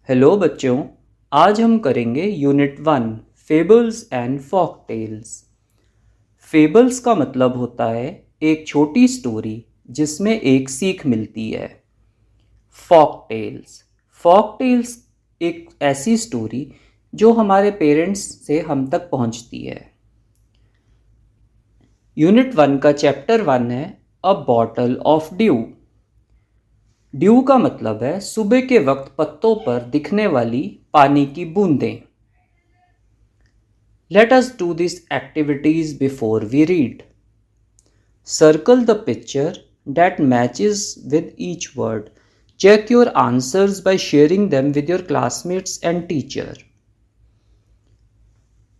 Hello बच्चों, आज हम करेंगे unit 1 fables and folk tales. Fables का मतलब होता है एक छोटी स्टोरी जिसमें एक सीख मिलती है। फॉक टेल्स एक ऐसी स्टोरी जो हमारे पेरेंट्स से हम तक पहुंचती है। यूनिट 1 का चैप्टर 1 है अ बॉटल ऑफ ड्यू। ड्यू का मतलब है सुबह के वक्त पत्तों पर दिखने वाली पानी की बूंदें। Let us do these activities before we read. Circle the picture that matches with each word. Check your answers by sharing them with your classmates and teacher.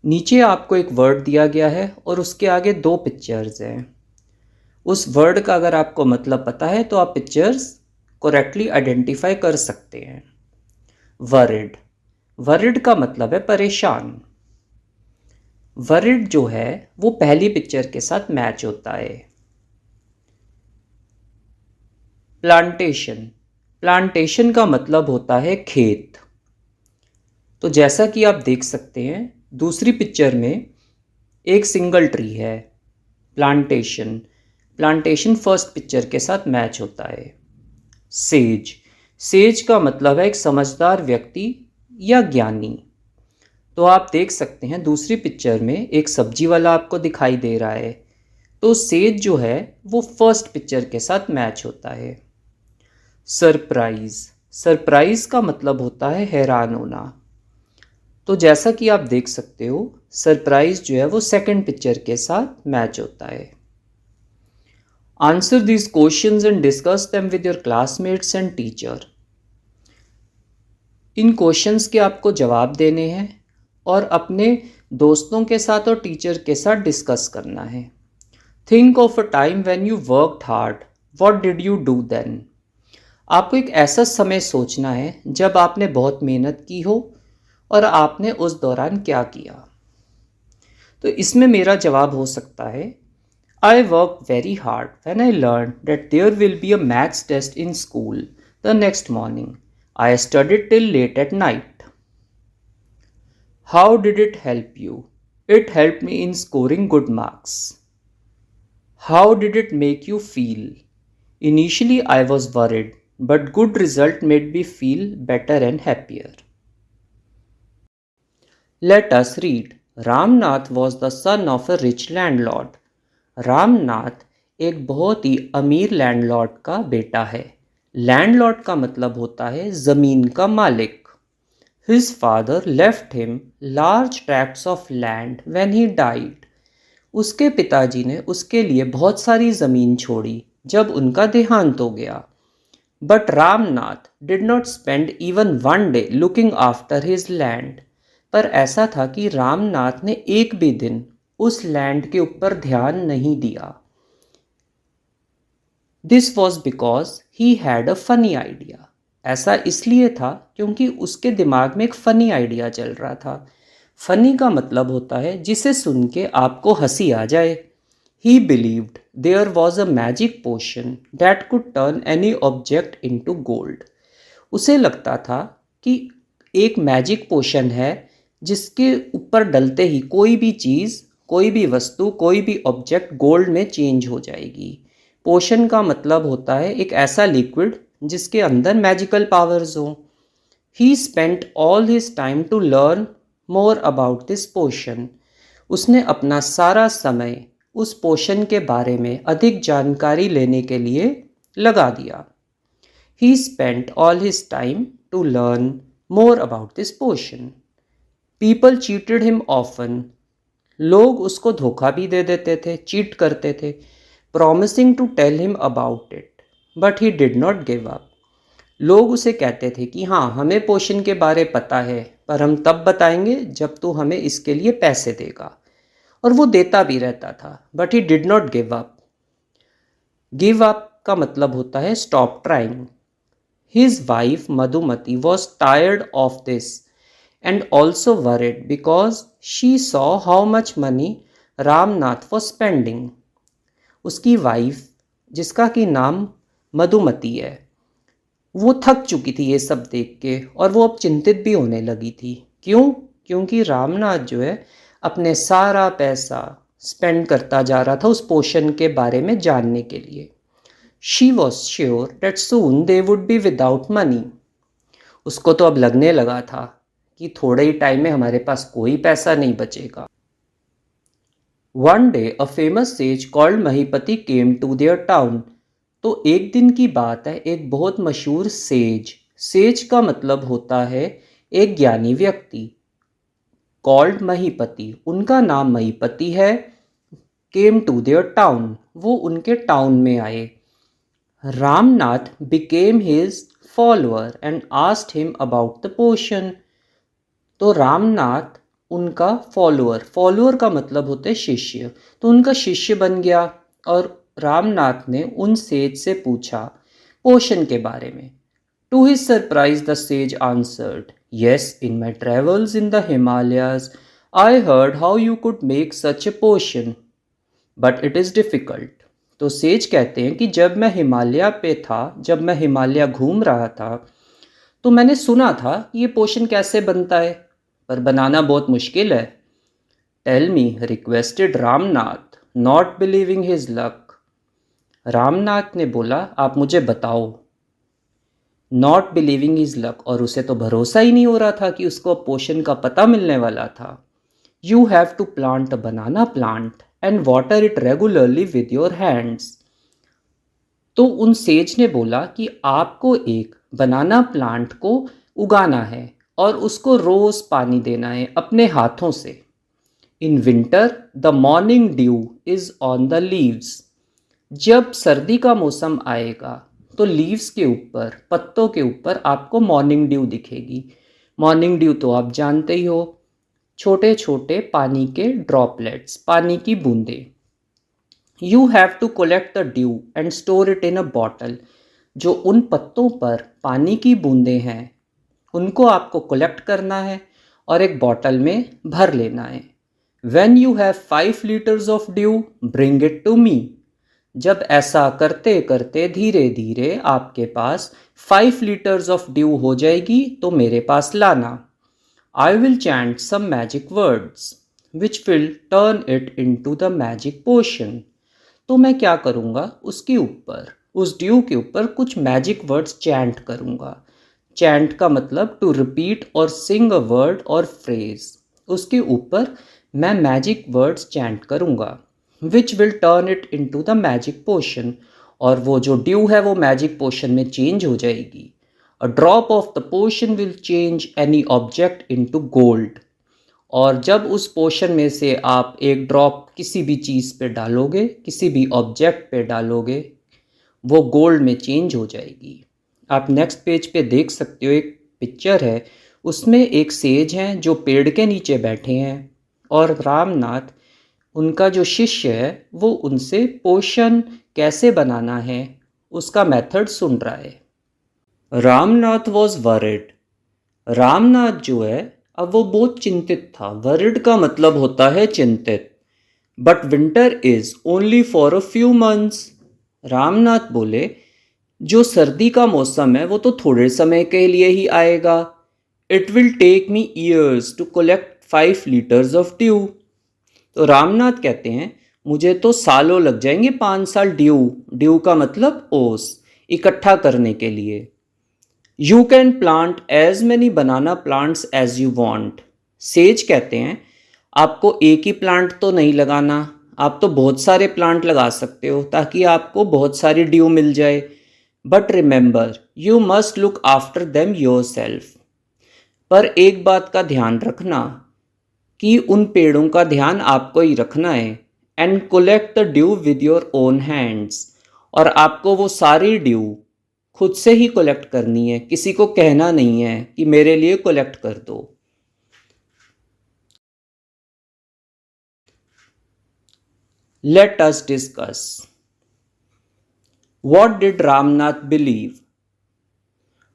नीचे आपको एक वर्ड दिया गया है और उसके आगे दो पिक्चर्स हैं। उस वर्ड का अगर आपको मतलब पता है तो आप पिक्चर्स करेक्टली आइडेंटिफाई कर सकते हैं। वरिड, वरिड का मतलब है परेशान। वरिड जो है वो पहली पिक्चर के साथ मैच होता है। प्लांटेशन, प्लांटेशन का मतलब होता है खेत। तो जैसा कि आप देख सकते हैं दूसरी पिक्चर में एक सिंगल ट्री है। प्लांटेशन, प्लांटेशन फर्स्ट पिक्चर के साथ मैच होता है। सेज, सेज का मतलब है एक समझदार व्यक्ति या ज्ञानी। तो आप देख सकते हैं दूसरी पिक्चर में एक सब्जी वाला आपको दिखाई दे रहा है। तो सेज जो है वो फर्स्ट पिक्चर के साथ मैच होता है। सरप्राइज, सरप्राइज का मतलब होता है हैरान होना। तो जैसा कि आप देख सकते हो सरप्राइज जो है वो सेकंड पिक्चर के साथ मैच होता है। Answer these questions and discuss them with your classmates and teacher. In questions के आपको जवाब देने हैं और अपने दोस्तों के साथ और टीचर के साथ डिस्कस करना है। Think of a time when you worked hard, what did you do then. आपको एक ऐसा समय सोचना है जब आपने बहुत मेहनत की हो और आपने उस दौरान क्या किया। तो इसमें मेरा जवाब हो सकता है I work very hard when I learn that there will be a maths test in school the next morning. I studied till late at night. How did it help you? It helped me in scoring good marks. How did it make you feel? Initially I was worried, but good result made me feel better and happier. Let us read. Ramnath was the son of a rich landlord. Ramnath एक बहुत ही अमीर landlord का बेटा है। Landlord का मतलब होता है ज़मीन का मालिक। His father left him large tracts of land when he died. उसके पिताजी ने उसके लिए बहुत सारी ज़मीन छोड़ी जब उनका देहांत हो गया। But Ramnath did not spend even one day looking after his land. पर ऐसा था कि रामनाथ ने एक भी दिन उस लैंड के ऊपर ध्यान नहीं दिया। This was because he had a funny idea. ऐसा इसलिए था क्योंकि उसके दिमाग में एक फ़नी आइडिया चल रहा था। फ़नी का मतलब होता है जिसे सुन के आपको हंसी आ जाए। He believed there was a magic potion that could turn any object into gold. उसे लगता था कि एक मैजिक पोशन है जिसके ऊपर डलते ही कोई भी चीज़, कोई भी वस्तु, कोई भी ऑब्जेक्ट गोल्ड में चेंज हो जाएगी। पोशन का मतलब होता है एक ऐसा लिक्विड जिसके अंदर मैजिकल पावर्स हो। He spent all his time to learn more about this potion. उसने अपना सारा समय उस पोशन के बारे में अधिक जानकारी लेने के लिए लगा दिया। He spent all his time to learn more about this potion. People cheated him often. लोग उसको धोखा भी दे देते थे, चीट करते थे, promising to tell him about it, but he did not give up. लोग उसे कहते थे कि हाँ हमें पोशन के बारे पता है पर हम तब बताएंगे जब तू हमें इसके लिए पैसे देगा, और वो देता भी रहता था। But he did not give up. Give up का मतलब होता है stop trying. His wife Madhumati was tired of this and also worried because she saw how much money Ramnath was spending. उसकी वाइफ जिसका कि नाम मधुमती है वो थक चुकी थी ये सब देख के और वो अब चिंतित भी होने लगी थी। क्यों? क्योंकि रामनाथ जो है अपने सारा पैसा स्पेंड करता जा रहा था उस पोशन के बारे में जानने के लिए। She was sure that soon they would be without money. उसको तो अब लगने लगा था कि थोड़े ही टाइम में हमारे पास कोई पैसा नहीं बचेगा। One day a famous sage called Mahipati came to their town. तो एक दिन की बात है, एक बहुत मशहूर सेज, सेज का मतलब होता है एक ज्ञानी व्यक्ति, कॉल्ड महीपति, उनका नाम महीपति है, केम टू देयर टाउन, वो उनके टाउन में आए। Ramnath became his follower and asked him about the potion. तो रामनाथ उनका फॉलोअर, फॉलोअर का मतलब होता है शिष्य, तो उनका शिष्य बन गया और रामनाथ ने उन सेज से पूछा पोशन के बारे में। To his surprise the sage answered, yes, in my travels in the Himalayas I heard how you could make such a potion but it is difficult. तो सेज कहते हैं कि जब मैं हिमालय पे था, जब मैं हिमालय घूम रहा था, तो मैंने सुना था कि ये पोशन कैसे बनता है, पर बनाना बहुत मुश्किल है। Tell me, requested Ramnath, not believing his luck. Ramnath ने बोला, आप मुझे बताओ। नॉट बिलीविंग हिज लक, और उसे तो भरोसा ही नहीं हो रहा था कि उसको पोशन का पता मिलने वाला था। You have to plant a banana plant and water it regularly with your hands. तो उन सेज ने बोला कि आपको एक बनाना प्लांट को उगाना है और उसको रोज पानी देना है अपने हाथों से। In winter the morning due is on the leaves. जब सर्दी का मौसम आएगा तो लीव्स के ऊपर, पत्तों के ऊपर आपको मॉर्निंग ड्यू दिखेगी। मॉर्निंग ड्यू तो आप जानते ही हो, छोटे छोटे पानी के ड्रॉपलेट्स, पानी की बूंदें। You have to collect the dew and store it in a bottle. जो उन पत्तों पर पानी की बूंदें हैं उनको आपको कलेक्ट करना है और एक बॉटल में भर लेना है। When you have 5 liters of dew, bring it to me. जब ऐसा करते करते धीरे धीरे आपके पास 5 liters of dew हो जाएगी तो मेरे पास लाना। I will chant some magic words which will turn it into the magic potion. तो मैं क्या करूँगा, उसके ऊपर, उस ड्यू के ऊपर कुछ मैजिक वर्ड्स चैंट करूँगा। चैंट का मतलब टू रिपीट और सिंग अ वर्ड और फ्रेज। उसके ऊपर मैं मैजिक वर्ड्स चैंट करूँगा, which will turn it into the magic potion, और वो जो ड्यू है वो मैजिक पोशन में चेंज हो जाएगी। A drop of the potion will change any object into gold. और जब उस पोशन में से आप एक ड्रॉप किसी भी चीज़ पे डालोगे, किसी भी ऑब्जेक्ट पे डालोगे, वो गोल्ड में चेंज हो जाएगी। आप नेक्स्ट पेज पे देख सकते हो, एक पिक्चर है, उसमें एक सेज हैं जो पेड़ के नीचे बैठे हैं और रामनाथ, उनका जो शिष्य है, वो उनसे पोशन कैसे बनाना है उसका मेथड सुन रहा है। Ramnath was worried. रामनाथ जो है अब वो बहुत चिंतित था। वरिड का मतलब होता है चिंतित। But winter is only for a few months. Ramnath बोले, जो सर्दी का मौसम है वो तो थोड़े समय के लिए ही आएगा। It will take me years to collect 5 litres of dew. तो रामनाथ कहते हैं, मुझे तो सालों लग जाएंगे, 5 साल ड्यू, ड्यू का मतलब ओस, इकट्ठा करने के लिए। You can plant as many banana plants as you want. Sage कहते हैं, आपको एक ही प्लांट तो नहीं लगाना, आप तो बहुत सारे प्लांट लगा सकते हो ताकि आपको बहुत सारी ड्यू मिल जाए। But remember, you must look after them yourself. पर एक बात का ध्यान रखना कि उन पेड़ों का ध्यान आपको ही रखना है। And collect the due with your own hands. और आपको वो सारी ड्यू खुद से ही कलेक्ट करनी है, किसी को कहना नहीं है कि मेरे लिए कलेक्ट कर दो। Let us discuss. What did Ramnath believe?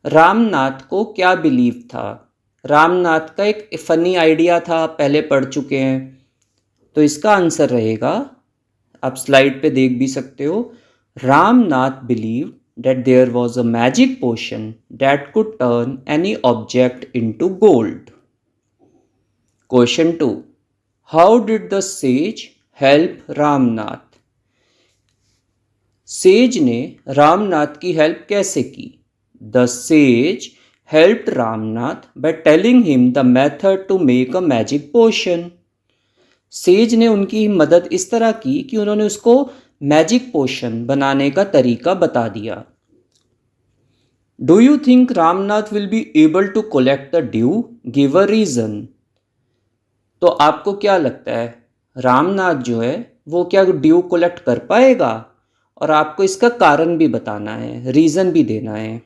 Ramnath को क्या बिलीव था? रामनाथ का एक फनी आइडिया था, पहले पढ़ चुके हैं। तो इसका आंसर रहेगा, आप स्लाइड पे देख भी सकते हो, Ramnath believe that there was a magic potion that could turn any object into gold. Question 2. How did the sage help Ramnath? Sage ने रामनाथ की हेल्प कैसे की? The sage helped Ramnath by telling him the method to make a magic potion. Sage ने उनकी मदद इस तरह की कि उन्होंने उसको मैजिक पोशन बनाने का तरीका बता दिया। Do you think Ramnath will be able to collect the dew? Give a reason. तो आपको क्या लगता है, रामनाथ जो है वो क्या ड्यू कलेक्ट कर पाएगा? और आपको इसका कारण भी बताना है, रीज़न भी देना है।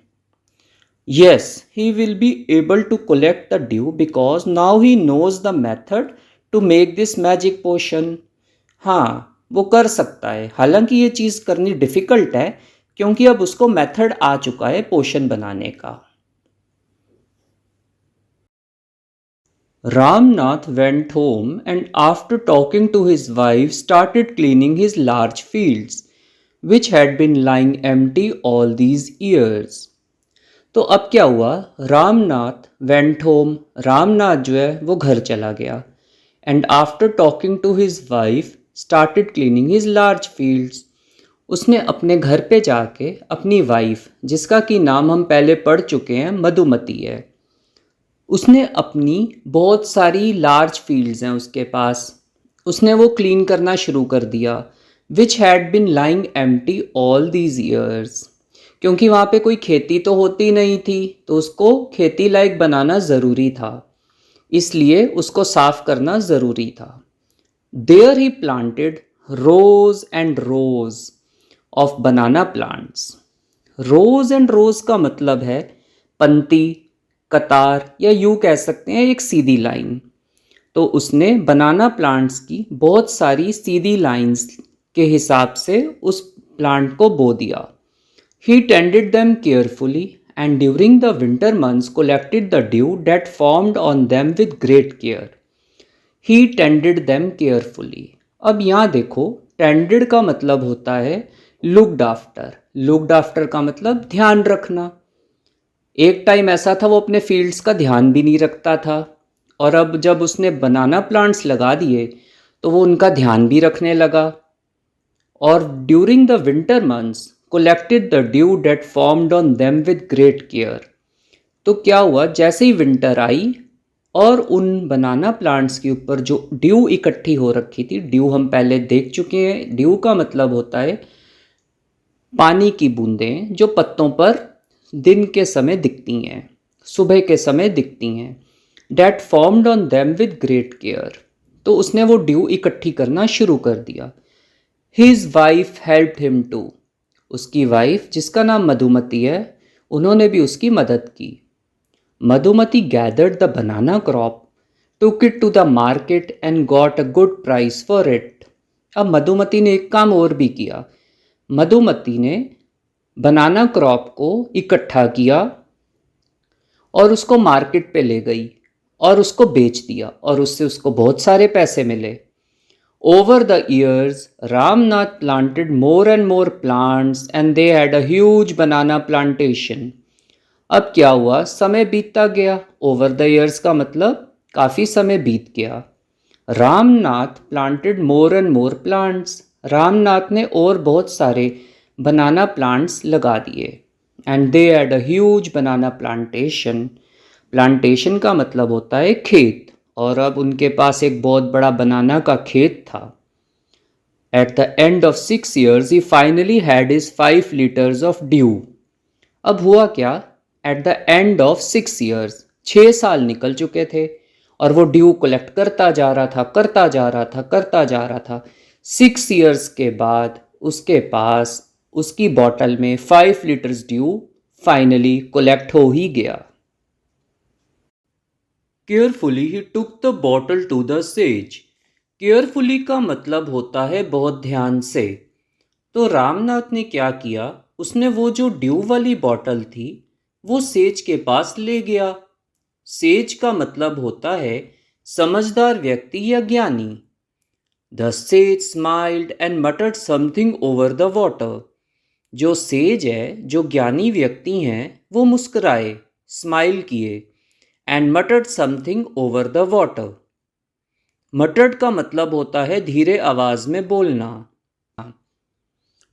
Yes, he will be able to collect the dew because now he knows the method to make this magic potion. हाँ, वो कर सकता है, हालांकि ये चीज़ करनी डिफ़िकल्ट है क्योंकि अब उसको मेथड आ चुका है पोशन बनाने का। Ramnath went home and after talking to his wife started cleaning his large fields which had been lying empty all these years. तो अब क्या हुआ, रामनाथ वेंट होम, रामनाथ जो है वो घर चला गया, and after talking to his wife started cleaning his large fields. उसने अपने घर पे जाके अपनी वाइफ, जिसका कि नाम हम पहले पढ़ चुके हैं, मधुमती है, उसने अपनी बहुत सारी लार्ज फील्ड्स हैं उसके पास, उसने वो क्लीन करना शुरू कर दिया। Which had been lying empty all these years, क्योंकि वहाँ पे कोई खेती तो होती नहीं थी, तो उसको खेती लायक बनाना ज़रूरी था, इसलिए उसको साफ करना ज़रूरी था। There he planted rows and rows of banana plants. Rows and rows का मतलब है पंक्ति, कतार, या यूँ कह सकते हैं एक सीधी लाइन। तो उसने बनाना प्लांट्स की बहुत सारी सीधी लाइंस के हिसाब से उस प्लांट को बो दिया। He tended them carefully and during the winter months collected the dew that formed on them with great care. He tended them carefully. अब यहाँ देखो, टेंडेड का मतलब होता है लुक्ड आफ्टर। लुक्ड आफ्टर का मतलब ध्यान रखना। एक टाइम ऐसा था वो अपने फील्ड्स का ध्यान भी नहीं रखता था, और अब जब उसने बनाना प्लांट्स लगा दिए तो वो उनका ध्यान भी रखने लगा। और during the winter months collected the dew that formed on them with great care. तो क्या हुआ, जैसे ही विंटर आई और उन बनाना प्लांट्स के ऊपर जो ड्यू इकट्ठी हो रखी थी, ड्यू हम पहले देख चुके हैं, ड्यू का मतलब होता है पानी की बूंदें जो पत्तों पर दिन के समय दिखती हैं, सुबह के समय दिखती हैं। That formed on them with great care. तो उसने वो ड्यू इकट्ठी करना शुरू कर दिया। His wife helped him too. उसकी वाइफ, जिसका नाम मधुमती है, उन्होंने भी उसकी मदद की। Madhumati gathered the banana crop, took it to the market and got a good price for it. अब मधुमती ने एक काम और भी किया। मधुमती ने बनाना क्रॉप को इकट्ठा किया और उसको मार्केट पे ले गई और उसको बेच दिया, और उससे उसको बहुत सारे पैसे मिले। Over the years Ramnath planted more and more plants and they had a huge banana plantation. अब क्या हुआ, समय बीतता गया। ओवर द ईयर्स का मतलब काफ़ी समय बीत गया। Ramnath planted more and more plants. Ramnath ने और बहुत सारे बनाना प्लांट्स लगा दिए। And they had a huge banana plantation. Plantation का मतलब होता है खेत, और अब उनके पास एक बहुत बड़ा बनाना का खेत था। At the end of 6 years he finally had his 5 liters of due. अब हुआ क्या, at the end of 6 years 6 साल निकल चुके थे, और वो ड्यू कलेक्ट करता जा रहा था, करता जा रहा था, करता जा रहा था। 6 years के बाद उसके पास उसकी बॉटल में 5 liters ड्यू फाइनली कलेक्ट हो ही गया। Carefully he took the bottle to the sage. Carefully का मतलब होता है बहुत ध्यान से। तो रामनाथ ने क्या किया, उसने वो जो ड्यू वाली बॉटल थी वो सेज के पास ले गया। सेज का मतलब होता है समझदार व्यक्ति या ज्ञानी। The sage smiled and मटर्ड something over the water. जो सेज है, जो ज्ञानी व्यक्ति हैं, वो मुस्कुराए, स्माइल किए, and मटर्ड something over the water. मटर्ड का मतलब होता है धीरे आवाज में बोलना।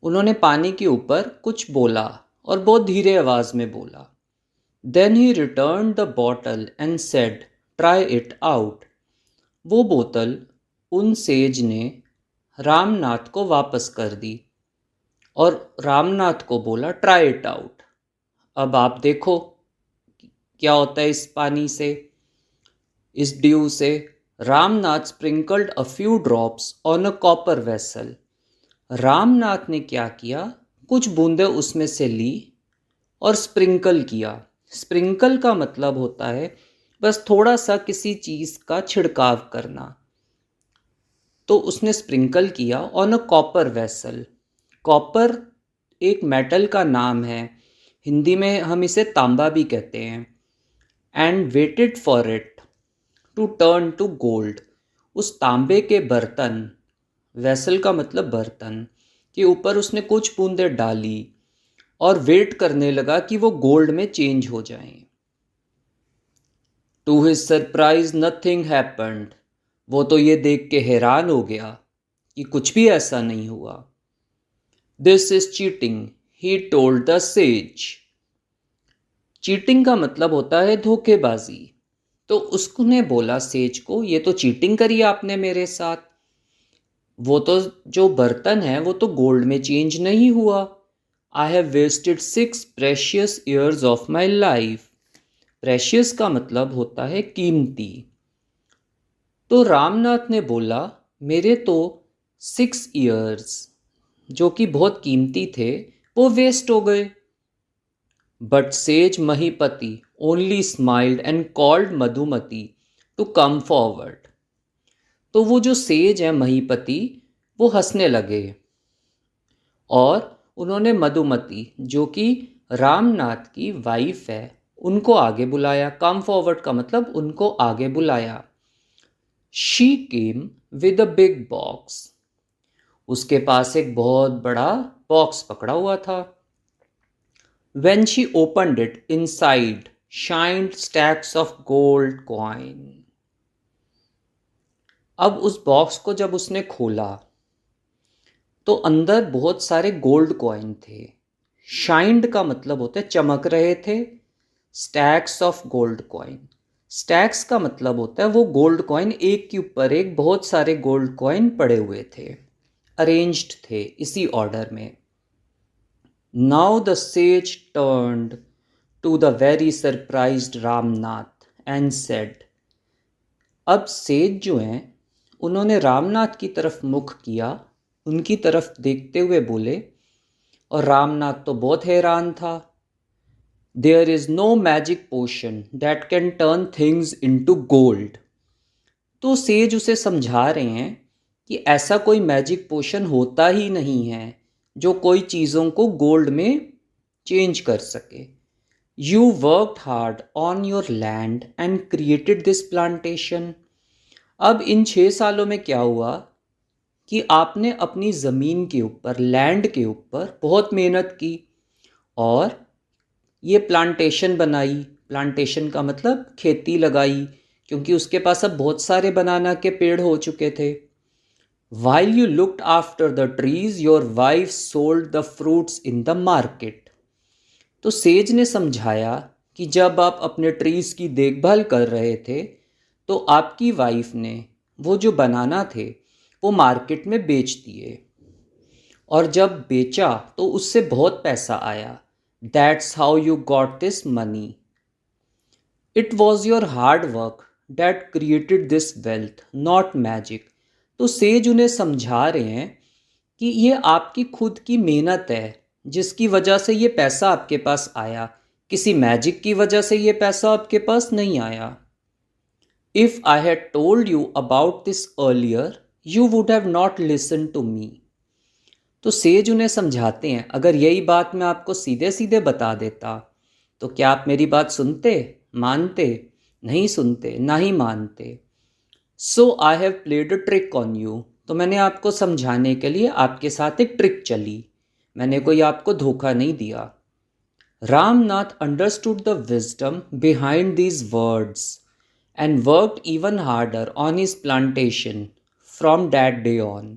उन्होंने पानी के ऊपर कुछ बोला और बहुत धीरे आवाज में बोला। Then he returned the bottle and said, try it out. वो बोतल उन सेज ने रामनाथ को वापस कर दी और रामनाथ को बोला, ट्राई इट आउट। अब आप देखो क्या होता है इस पानी से, इस ड्यू से। Ramnath sprinkled a few drops on a copper vessel. Ramnath ने क्या किया, कुछ बूंदें उसमें से ली और स्प्रिंकल किया। स्प्रिंकल का मतलब होता है बस थोड़ा सा किसी चीज़ का छिड़काव करना। तो उसने स्प्रिंकल किया on a copper vessel. Copper एक मेटल का नाम है, हिंदी में हम इसे तांबा भी कहते हैं। And waited for it to turn to gold. उस तांबे के बर्तन, वेसल का मतलब बर्तन, के ऊपर उसने कुछ बूंदें डाली और वेट करने लगा कि वो गोल्ड में चेंज हो जाएं। To his surprise nothing happened. वो तो ये देख के हैरान हो गया कि कुछ भी ऐसा नहीं हुआ। This is cheating, he told the sage. Cheating का मतलब होता है धोखेबाजी। तो उसने बोला सेज को, ये तो चीटिंग करी आपने मेरे साथ। वो तो जो बर्तन है वो तो गोल्ड में चेंज नहीं हुआ। I have wasted 6 precious years of my life. Precious का मतलब होता है कीमती। तो रामनाथ ने बोला, मेरे तो 6 ईयर्स जो कि बहुत कीमती थे वो वेस्ट हो गए। But sage Mahipati only smiled and called Madhumati to come forward. तो वो जो सेज है महीपति, वो हंसने लगे और उन्होंने मधुमती, जो कि रामनाथ की वाइफ है, उनको आगे बुलाया। कम फॉरवर्ड का मतलब उनको आगे बुलाया। She came with a big box. उसके पास एक बहुत बड़ा बॉक्स पकड़ा हुआ था। When she opened it, inside shined stacks of gold coin. अब उस बॉक्स को जब उसने खोला तो अंदर बहुत सारे गोल्ड कॉइन थे। शाइंड का मतलब होता है चमक रहे थे। Stacks of gold coin, stacks का मतलब होता है वो गोल्ड कॉइन एक के ऊपर एक बहुत सारे गोल्ड कॉइन पड़े हुए थे, अरेंज्ड थे इसी ऑर्डर में। Now the sage turned to the very surprised Ramnath and said, अब सेज जो हैं उन्होंने रामनाथ की तरफ मुख किया, उनकी तरफ देखते हुए बोले, और रामनाथ तो बहुत हैरान था। There is no magic potion that can turn things into gold. तो सेज उसे समझा रहे हैं कि ऐसा कोई मैजिक पोशन होता ही नहीं है जो कोई चीज़ों को गोल्ड में चेंज कर सके। You worked hard on your land and created this plantation. अब इन 6 सालों में क्या हुआ कि आपने अपनी ज़मीन के ऊपर, लैंड के ऊपर बहुत मेहनत की और ये प्लांटेशन बनाई। प्लांटेशन का मतलब खेती लगाई, क्योंकि उसके पास अब बहुत सारे बनाना के पेड़ हो चुके थे। While you looked after the trees, your wife sold the fruits in the market. तो सेज ने समझाया कि जब आप अपने ट्रीज की देखभाल कर रहे थे तो आपकी वाइफ ने वो जो बनाना थे वो मार्केट में बेच दिए, और जब बेचा तो उससे बहुत पैसा आया। That's how you got this money. It was your hard work that created this wealth, not magic. तो सेज उन्हें समझा रहे हैं कि ये आपकी खुद की मेहनत है जिसकी वजह से ये पैसा आपके पास आया, किसी मैजिक की वजह से ये पैसा आपके पास नहीं आया। If I had told you about this earlier you would have not listen to me. तो सेज उन्हें समझाते हैं, अगर यही बात मैं आपको सीधे सीधे बता देता तो क्या आप मेरी बात सुनते, मानते? नहीं सुनते, ना ही मानते। So I have played a trick on you. तो मैंने आपको समझाने के लिए आपके साथ एक ट्रिक चली। मैंने कोई आपको धोखा नहीं दिया। Ramnath understood the wisdom behind these words and worked even harder on his plantation from that day on.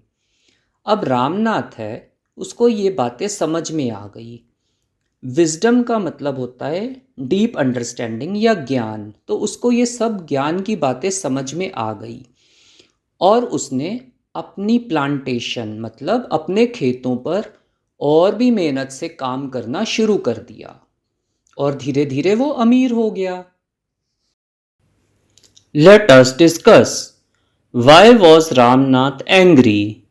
अब रामनाथ है, उसको ये बातें समझ में आ गई। विजडम का मतलब होता है डीप अंडरस्टैंडिंग या ज्ञान, तो उसको ये सब ज्ञान की बातें समझ में आ गई और उसने अपनी प्लांटेशन मतलब अपने खेतों पर और भी मेहनत से काम करना शुरू कर दिया और धीरे धीरे वो अमीर हो गया। Let us discuss why was Ramnath angry.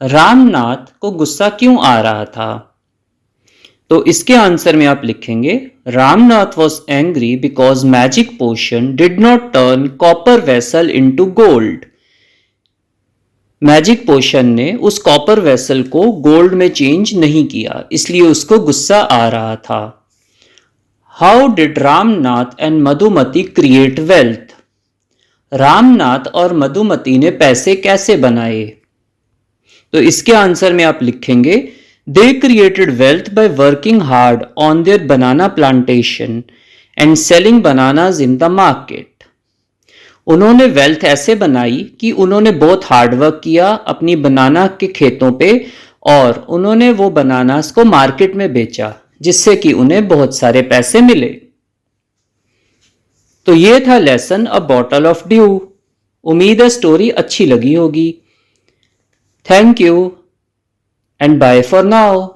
Ramnath को गुस्सा क्यों आ रहा था? तो इसके आंसर में आप लिखेंगे Ramnath was angry because magic potion did not turn copper vessel into gold. Magic potion ने उस कॉपर वेसल को गोल्ड में चेंज नहीं किया, इसलिए उसको गुस्सा आ रहा था। How did Ramnath and Madhumati create wealth? Ramnath और मधुमती ने पैसे कैसे बनाए? तो इसके आंसर में आप लिखेंगे they created wealth by working hard on their banana plantation and selling bananas in the market. उन्होंने वेल्थ ऐसे बनाई कि उन्होंने बहुत हार्ड वर्क किया अपनी बनाना के खेतों पे और उन्होंने वो बनानास को मार्केट में बेचा जिससे कि उन्हें बहुत सारे पैसे मिले। तो ये था lesson a bottle of dew. उम्मीद है स्टोरी अच्छी लगी होगी। Thank you and bye for now.